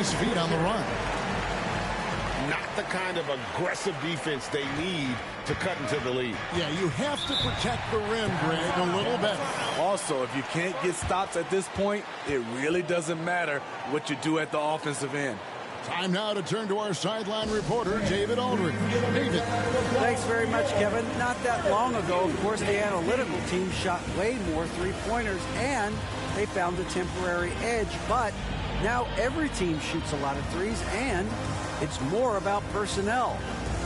his feet on the run. Not the kind of aggressive defense they need to cut into the lead. Yeah, you have to protect the rim, Greg, a little better. Also, if you can't get stops at this point, it really doesn't matter what you do at the offensive end. Time now to turn to our sideline reporter, David Aldridge. David. Thanks very much, Kevin. Not that long ago, of course, the analytical team shot way more three-pointers, and they found a temporary edge. But now every team shoots a lot of threes, and it's more about personnel.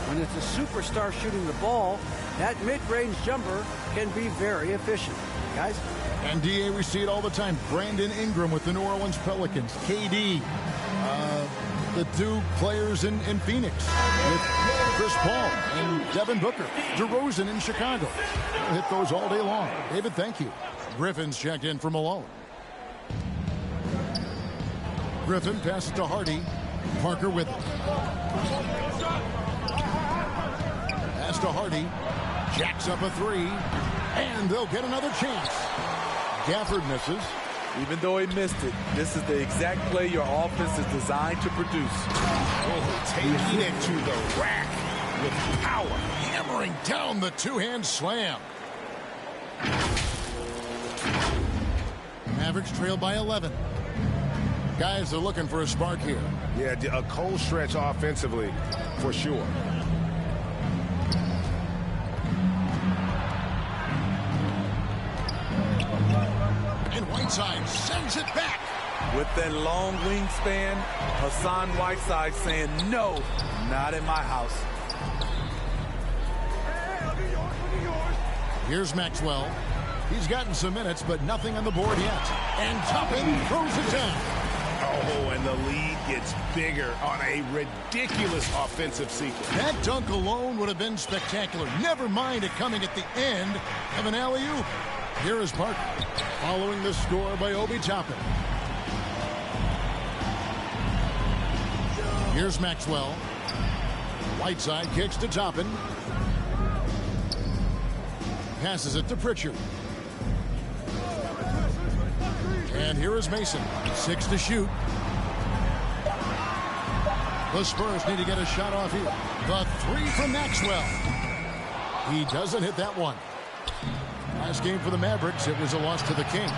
When it's a superstar shooting the ball, that mid-range jumper can be very efficient. Guys? And, D.A., we see it all the time. Brandon Ingram with the New Orleans Pelicans. KD. The two players in Phoenix with Chris Paul and Devin Booker. dRose in Chicago. We'll hit those all day long. David, thank you. Griffin's checked in for Malone. Griffin passes to Hardy. Parker with it. Pass to Hardy. Jacks up a three. And they'll get another chance. Gafford misses. Even though he missed it, this is the exact play your offense is designed to produce. Oh, taking it to the rack with power. Hammering down the two-hand slam. Mavericks trail by 11. Guys are looking for a spark here. Yeah, a cold stretch offensively, for sure. And Whiteside sends it back. With that long wingspan, Hassan Whiteside saying, no, not in my house. Here's Maxwell. He's gotten some minutes, but nothing on the board yet. And Toppin throws it down. Oh, and the lead gets bigger on a ridiculous offensive sequence. That dunk alone would have been spectacular. Never mind it coming at the end of an alley-oop. Here is Parker, following the score by Obi Toppin. Here's Maxwell. Whiteside kicks to Toppin. Passes it to Pritchard. And here is Mason. 6 to shoot. The Spurs need to get a shot off here. The three from Maxwell. He doesn't hit that one. Last game for the Mavericks, it was a loss to the Kings.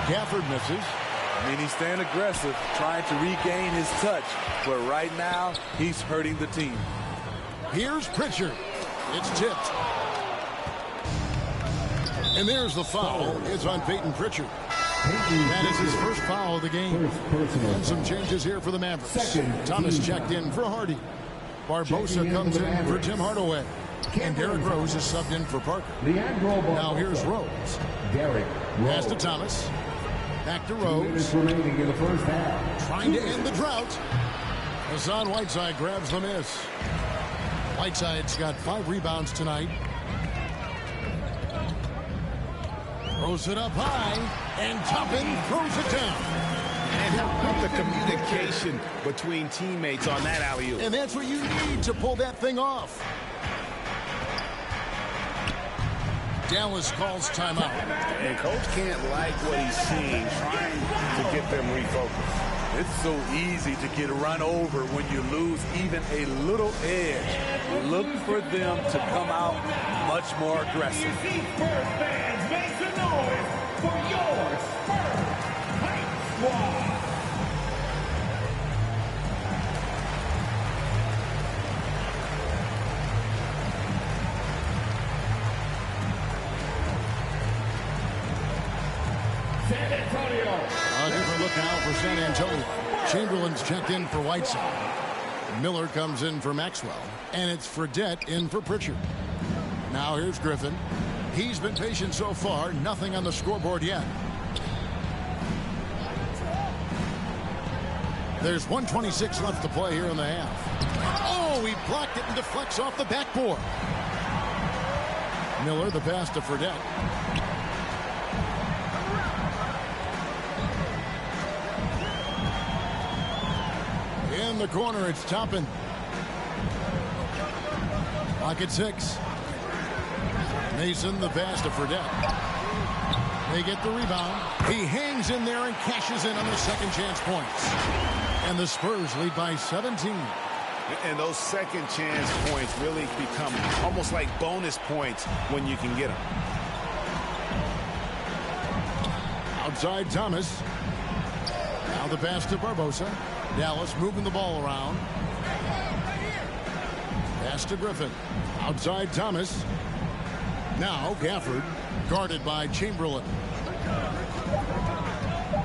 Gafford misses. I mean, he's staying aggressive, trying to regain his touch. But right now, he's hurting the team. Here's Pritchard. It's tipped. And there's the foul. It's on Peyton Pritchard. That is his first foul of the game. And some changes here for the Mavericks. Thomas checked in for Hardy. Barbosa comes in for Tim Hardaway. And Derrick Rose is subbed in for Parker. Now here's Rose. Pass to Thomas. Back to Rose. Trying to end the drought. Hassan Whiteside grabs the miss. Whiteside's got 5 rebounds tonight. Throws it up high, and Toppin throws it down. And help with the communication between teammates on that alley-oop. And that's what you need to pull that thing off. Dallas calls timeout. And coach can't like what he's seeing, trying to get them refocused. It's so easy to get run over when you lose even a little edge. Look for them to come out much more aggressive. Spurs fans, make some noise for your Spurs Hype Squad. San Antonio. A different look now for San Antonio. Chamberlain's checked in for Whiteside. Miller comes in for Maxwell. And it's Fredette in for Pritchard. Now here's Griffin. He's been patient so far. Nothing on the scoreboard yet. There's 1:26 left to play here in the half. Oh, he blocked it and deflects off the backboard. Miller, the pass to Fredette. In the corner, it's Toppin. Pocket 6. Mason, the pass to Fredette. They get the rebound. He hangs in there and cashes in on the second chance points. And the Spurs lead by 17. And those second chance points really become almost like bonus points when you can get them. Outside Thomas. Now the pass to Barbosa. Dallas moving the ball around. Pass to Griffin. Outside Thomas. Now Gafford, guarded by Chamberlain.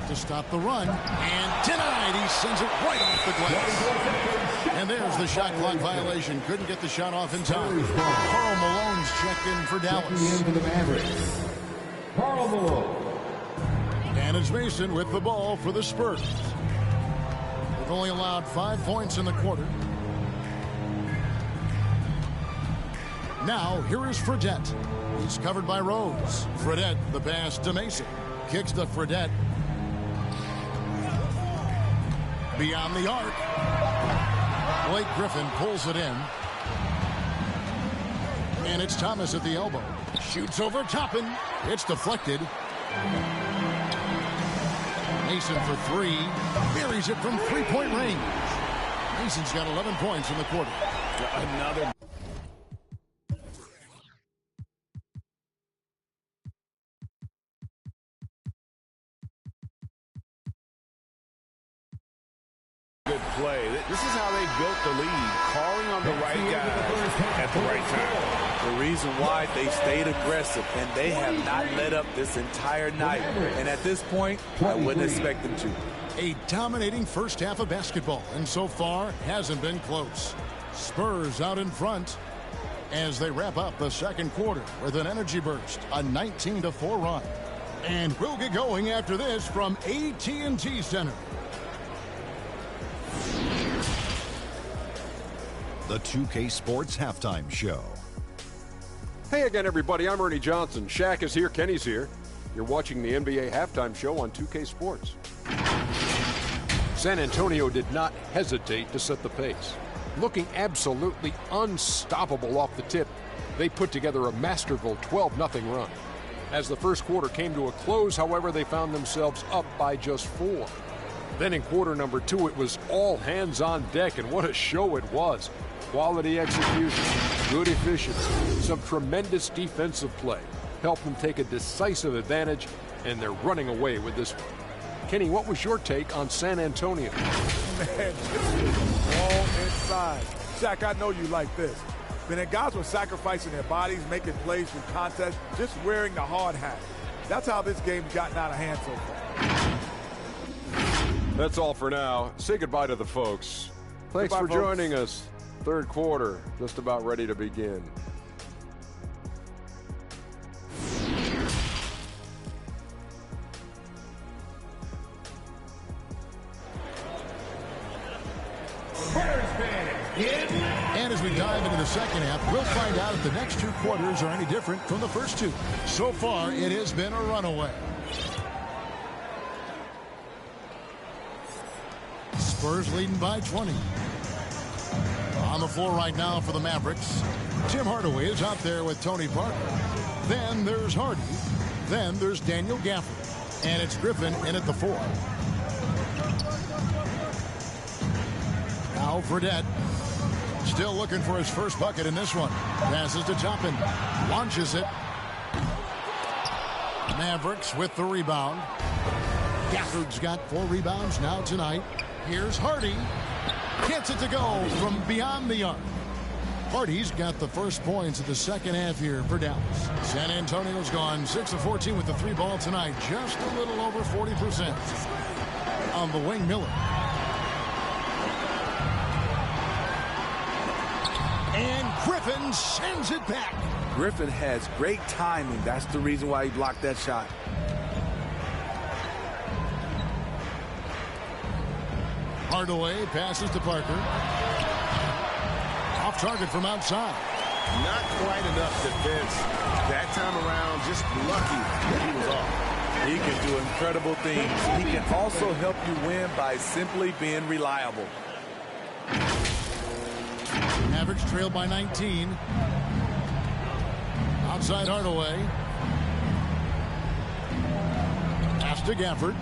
To stop the run, and denied. He sends it right off the glass. And there's the shot clock violation. Couldn't get the shot off in time. Karl Malone's checked in for Dallas. For the Mavericks, Karl Malone. And it's Mason with the ball for the Spurs. They've only allowed 5 points in the quarter. Now, here is Fredette. He's covered by Rose. Fredette, the pass to Mason. Kicks to Fredette. Beyond the arc. Blake Griffin pulls it in. And it's Thomas at the elbow. Shoots over Toppin. It's deflected. Mason for three. Buries it from three-point range. Mason's got 11 points in the quarter. Another. Good play. This is how they built the lead, calling on the right guys at the right time. The reason why they stayed aggressive, and they have not let up this entire night. And at this point, I wouldn't expect them to. A dominating first half of basketball, and so far hasn't been close. Spurs out in front as they wrap up the second quarter with an energy burst, a 19-4 run. And we'll get going after this from AT&T Center. The 2K Sports Halftime Show. Hey again, everybody. I'm Ernie Johnson. Shaq is here. Kenny's here. You're watching the NBA Halftime Show on 2K Sports. San Antonio did not hesitate to set the pace. Looking absolutely unstoppable off the tip, they put together a masterful 12-0 run. As the first quarter came to a close, however, they found themselves up by just 4. Then in quarter number 2, it was all hands on deck, and what a show it was. Quality execution, good efficiency, some tremendous defensive play helped them take a decisive advantage, and they're running away with this one. Kenny, what was your take on San Antonio? Man, this is all inside. Shaq, I know you like this. Man, guys were sacrificing their bodies, making plays from contests, just wearing the hard hat. That's how this game's gotten out of hand so far. That's all for now. Say goodbye to the folks. Thanks Goodbye, for folks. joining us. Third quarter, just about ready to begin. And as we dive into the second half, we'll find out if the next 2 quarters are any different from the first 2. So far, it has been a runaway. Spurs leading by 20. On the floor right now for the Mavericks, Tim Hardaway is out there with Tony Parker. Then there's Hardy. Then there's Daniel Gafford. And it's Griffin in at the 4. Now Fredette. Still looking for his first bucket in this one. Passes to Toppin. Launches it. Mavericks with the rebound. Gafford's got 4 rebounds now tonight. Here's Hardy. Gets it to go from beyond the arc. Hardy's got the first points of the second half here for Dallas. San Antonio's gone 6 of 14 with the 3 ball tonight. Just a little over 40%. On the wing, Miller. And Griffin sends it back. Griffin has great timing. That's the reason why he blocked that shot. Hardaway passes to Parker. Off target from outside. Not quite enough defense. That time around, just lucky that he was off. He can do incredible things. He can also help you win by simply being reliable. Mavericks trail by 19. Outside Hardaway. Pass to Gafford.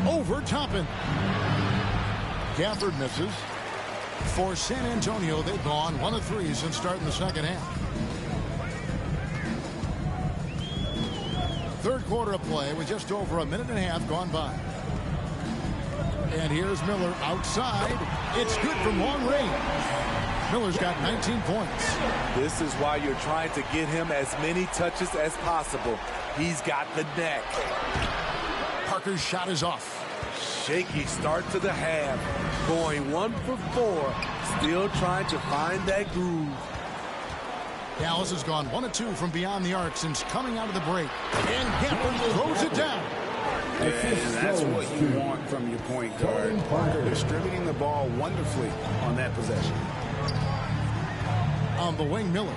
over Toppin. Gafford misses. For San Antonio, they've gone 1 of 3 since starting the second half. Third quarter of play with just over a minute and a half gone by. And here's Miller outside. It's good from long range. Miller's got 19 points. This is why you're trying to get him as many touches as possible. He's got the neck. Parker's shot is off. Shaky start to the half. Going 1 for 4. Still trying to find that groove. Dallas has gone 1 of 2 from beyond the arc since coming out of the break. And Gafford throws it down. And that's what you want from your point guard. Parker distributing the ball wonderfully on that possession. On the wing, Miller.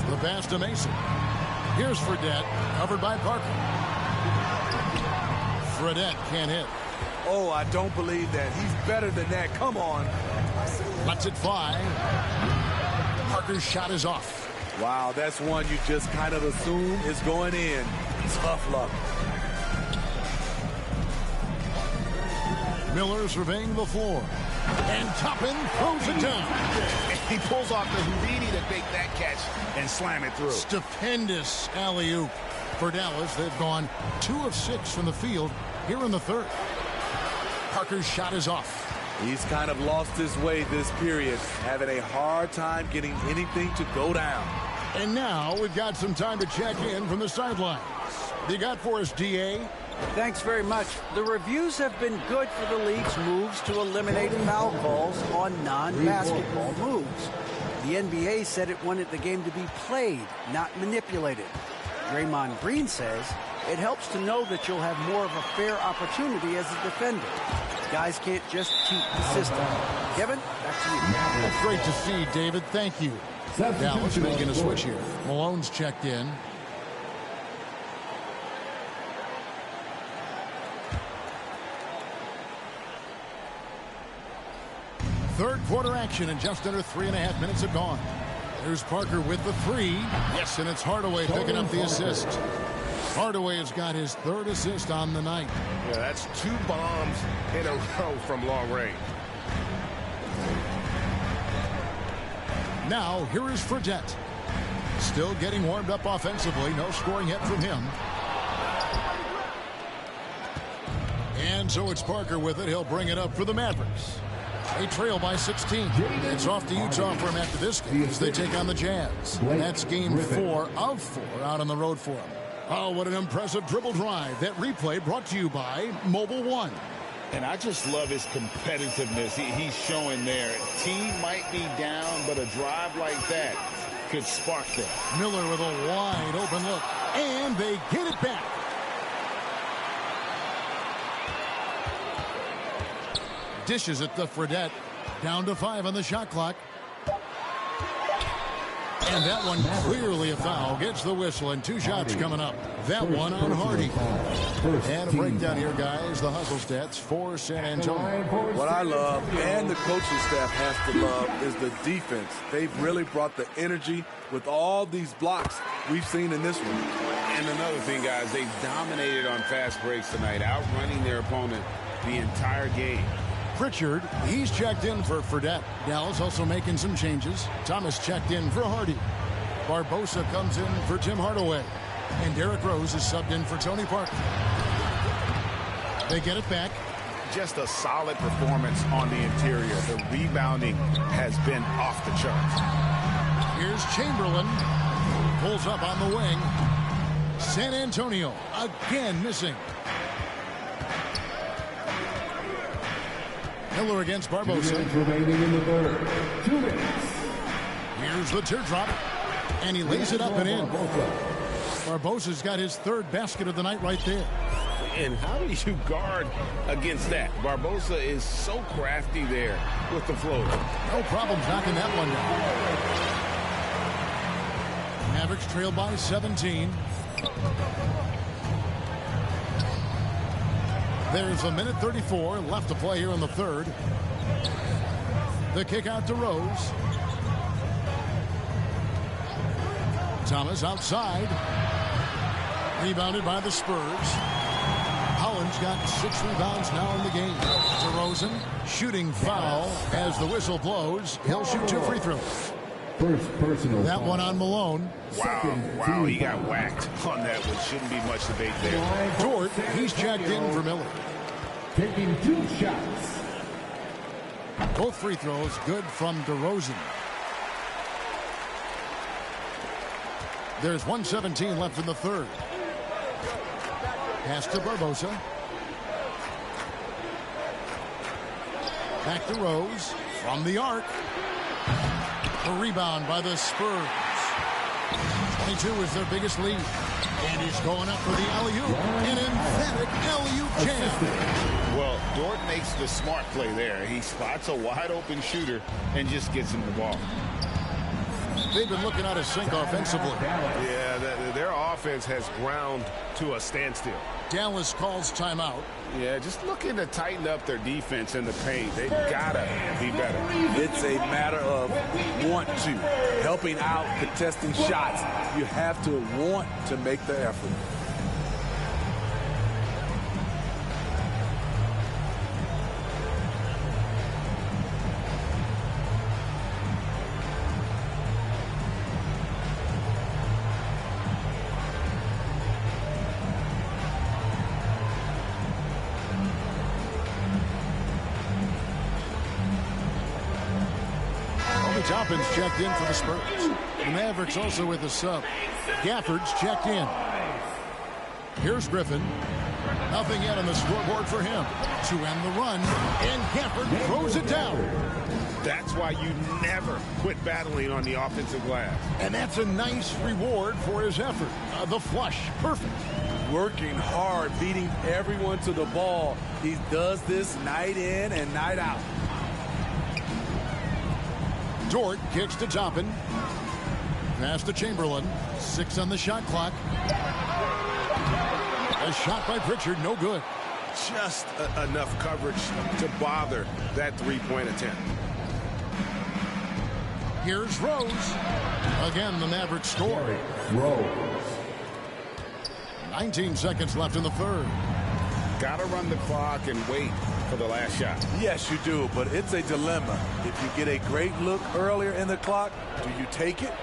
The pass to Mason. Here's Fredette, covered by Parker. Fredette can't hit. Oh, I don't believe that. He's better than that. Come on. Lets it fly. Parker's shot is off. Wow, that's one you just kind of assume is going in. Tough luck. Miller surveying the floor. And Toppin throws it down. He pulls off the Houdini to take that catch and slam it through. Stupendous alley-oop. For Dallas, they've gone 2 of 6 from the field here in the third. Parker's shot is off. He's kind of lost his way this period, having a hard time getting anything to go down. And now we've got some time to check in from the sidelines. You got for us, DA? Thanks very much. The reviews have been good for the league's moves to eliminate foul calls on non-basketball moves. The NBA said it wanted the game to be played, not manipulated. Draymond Green says it helps to know that you'll have more of a fair opportunity as a defender. Guys can't just cheat the system. Kevin, back to you. That's great to see, David. Thank you. Dallas making a switch here. Malone's checked in. Third quarter action, and just under 3.5 minutes have gone. There's Parker with the 3. Yes, and it's Hardaway picking up the assist. Hardaway has got his 3rd assist on the night. Yeah, that's 2 bombs in a row from long range. Now, here is Fredette. Still getting warmed up offensively. No scoring yet from him. And so it's Parker with it. He'll bring it up for the Mavericks. They trail by 16. It's off to Utah for him after this game as they take on the Jazz. That's game 4 of 4 out on the road for him. Oh, what an impressive dribble drive. That replay brought to you by Mobile One. And I just love his competitiveness he's showing there. Team might be down, but a drive like that could spark them. Miller with a wide open look. And they get it back. Dishes it to Fredette. Down to 5 on the shot clock. And that one clearly a foul. Gets the whistle, and 2 shots coming up. That one on Hardy. And a breakdown here, guys. The hustle stats for San Antonio. What I love, and the coaching staff has to love, is the defense. They've really brought the energy with all these blocks we've seen in this one. And another thing, guys, they dominated on fast breaks tonight, outrunning their opponent the entire game. Pritchard, he's checked in for Fredette. Dallas also making some changes. Thomas checked in for Hardy. Barbosa comes in for Tim Hardaway. And Derrick Rose is subbed in for Tony Parker. They get it back. Just a solid performance on the interior. The rebounding has been off the charts. Here's Chamberlain. Pulls up on the wing. San Antonio again missing. Miller against Barbosa. Remaining in the third. 2 minutes. Here's the teardrop. And he lays it up and in. Barbosa's got his 3rd basket of the night right there. And how do you guard against that? Barbosa is so crafty there with the floater. No problems knocking that one down. Mavericks trail by 17. There's a minute 34 left to play here in the third. The kick out to Rose. Thomas outside. Rebounded by the Spurs. Holland's got 6 rebounds now in the game. DeRozan, shooting foul as the whistle blows. He'll shoot 2 free throws. First personal. That one on Malone. Wow, he got whacked on that one. Shouldn't be much debate there. Dort, he's checked in for Miller. Taking 2 shots. Both free throws good from DeRozan. There's 1:17 left in the third. Pass to Barbosa. Back to Rose from the arc. A rebound by the Spurs. 22 is their biggest lead. And he's going up for the alley-oop. An emphatic alley-oop jam. Well, Dort makes the smart play there. He spots a wide-open shooter and just gets him the ball. They've been looking out of sync offensively. Yeah, their offense has ground to a standstill. Dallas calls timeout. Yeah, just looking to tighten up their defense in the paint. They've got to be better. It's a matter of want to. Helping out, contesting shots. You have to want to make the effort. Toppin's checked in for the Spurs. The Mavericks also with the sub. Gafford's checked in. Here's Griffin. Nothing yet on the scoreboard for him. To end the run, and Gafford throws it down. That's why you never quit battling on the offensive glass. And that's a nice reward for his effort. The flush, perfect. Working hard, beating everyone to the ball. He does this night in and night out. Dort kicks to Toppin. Pass to Chamberlain. 6 on the shot clock. A shot by Pritchard, no good. Just enough coverage to bother that 3-point attempt. Here's Rose. Again, the Mavericks score. Rose. 19 seconds left in the third. Got to run the clock and wait for the last shot. Yes, you do, but it's a dilemma. If you get a great look earlier in the clock, do you take it?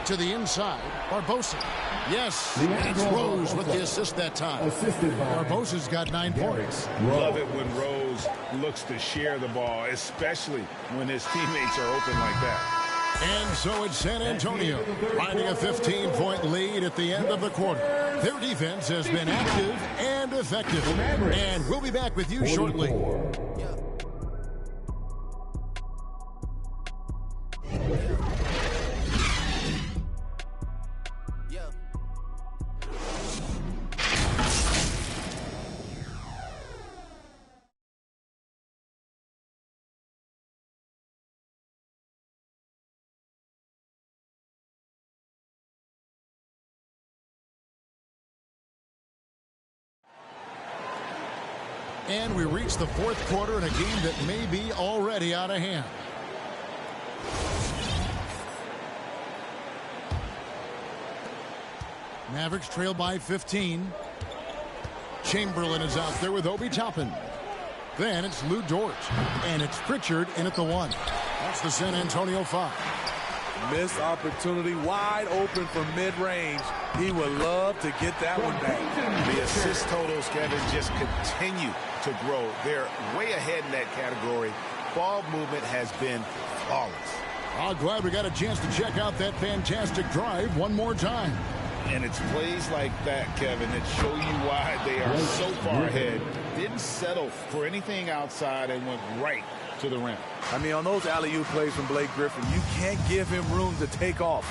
To the inside, Barbosa. Yes, and it's Rose with the assist that time. Assisted by Barbosa's got 9 points. Love it when Rose looks to share the ball, especially when his teammates are open like that. And so it's San Antonio riding a 15-point lead at the end of the quarter. Their defense has been active and effective. And we'll be back with you shortly. And we reach the fourth quarter in a game that may be already out of hand. Mavericks trail by 15. Chamberlain is out there with Obi Toppin. Then it's Lou Dort. And it's Pritchard in at the 1. That's the San Antonio 5. Missed opportunity, wide open from mid-range. He would love to get that one back. The assist totals, Kevin, just continue to grow. They're way ahead in that category. Ball movement has been flawless. I'm glad we got a chance to check out that fantastic drive one more time. And it's plays like that, Kevin, that show you why they are so far ahead. Didn't settle for anything outside and went right to the rim. I mean, on those alley-oop plays from Blake Griffin, you can't give him room to take off.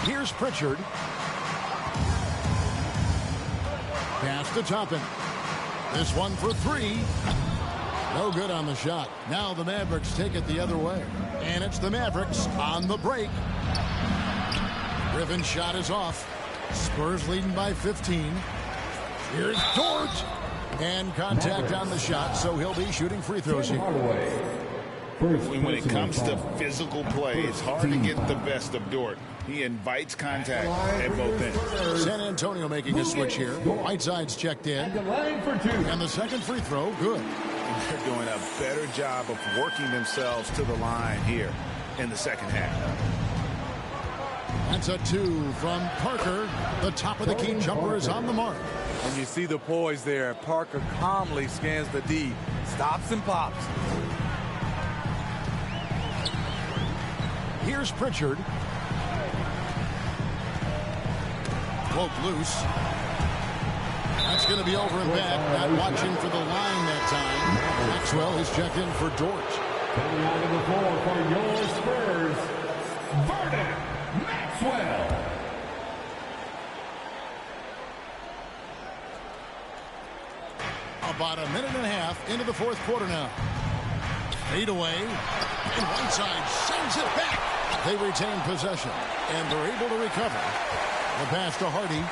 Here's Pritchard. Pass to Toppin. This one for 3. No good on the shot. Now the Mavericks take it the other way. And it's the Mavericks on the break. Griffin's shot is off. Spurs leading by 15. Here's Dort. And contact on the shot, so he'll be shooting free throws here. When it comes to physical play, it's hard to get the best of Dort. He invites contact at both ends. San Antonio making a switch here. Whiteside's checked in. And the second free throw, good. They're doing a better job of working themselves to the line here in the second half. That's a 2 from Parker. The top of the key jumper is on the mark. And you see the poise there. Parker calmly scans the D, stops and pops. Here's Pritchard. Wilt loose. That's going to be over and back. Not watching for the line that time. Maxwell is checked in for Dort. Coming out of the floor for your Spurs, Vernon Maxwell. About a minute and a half into the fourth quarter now. Fade away. And Whiteside sends it back. They retain possession. And they're able to recover. The pass to Hardy.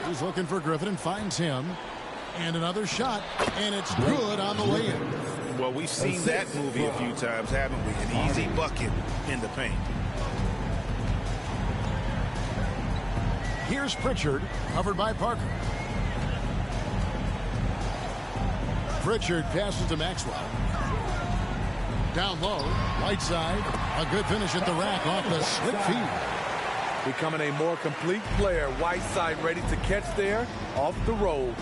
He's looking for Griffin and finds him. And another shot. And it's good on the way-in. Well, we've seen that movie a few times, haven't we? An easy bucket in the paint. Here's Pritchard, covered by Parker. Pritchard passes to Maxwell. Down low, right side. A good finish at the rack off the slip feed. Becoming a more complete player. Whiteside ready to catch there off the roll.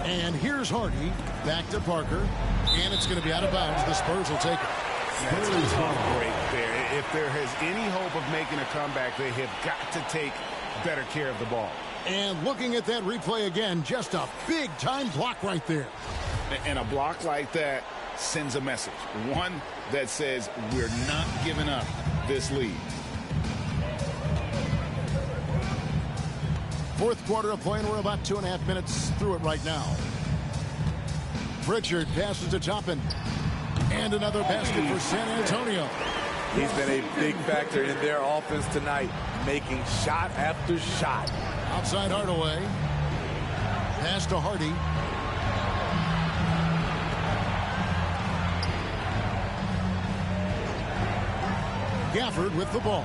And here's Hardy, back to Parker, and it's going to be out of bounds. The Spurs will take it. That's a tough break there. If there has any hope of making a comeback, they have got to take better care of the ball. And looking at that replay again, just a big-time block right there. And a block like that sends a message. One that says we're not giving up this lead. Fourth quarter of play, and we're about 2.5 minutes through it right now. Pritchard passes to Toppin. And another basket for San Antonio. He's been a big factor in their offense tonight, making shot after shot. Outside Hardaway. Pass to Hardy. Gafford with the ball.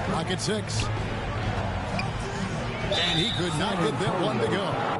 Clock at 6. And he could not get that one to go.